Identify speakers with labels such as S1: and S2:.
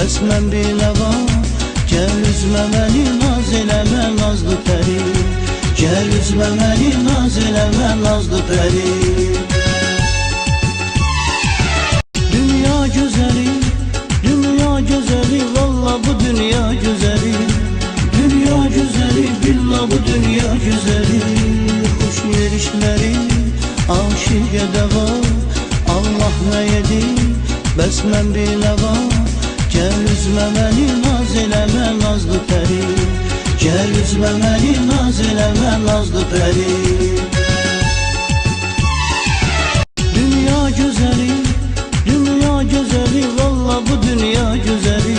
S1: bəs mən biləva. Gəl üzmə məni, naz eləmə nazlı pəri. Gəl üzmə məni, naz eləmə nazlı pəri. Dünya gözəli, dünya gözəli, valla bu dünya gözəli. Dünya gözəli, billah bu dünya gözəli. Xoş yerişləri, aşiqə dəva. Allah nə yedi, bəs mən biləva. Gəl üzmə məni, naz eləmə nazlı pəri. Gəl üzmə məni, naz eləmə nazlı pəri. Dünya gözəli, dünya gözəli, valla bu dünya gözəli.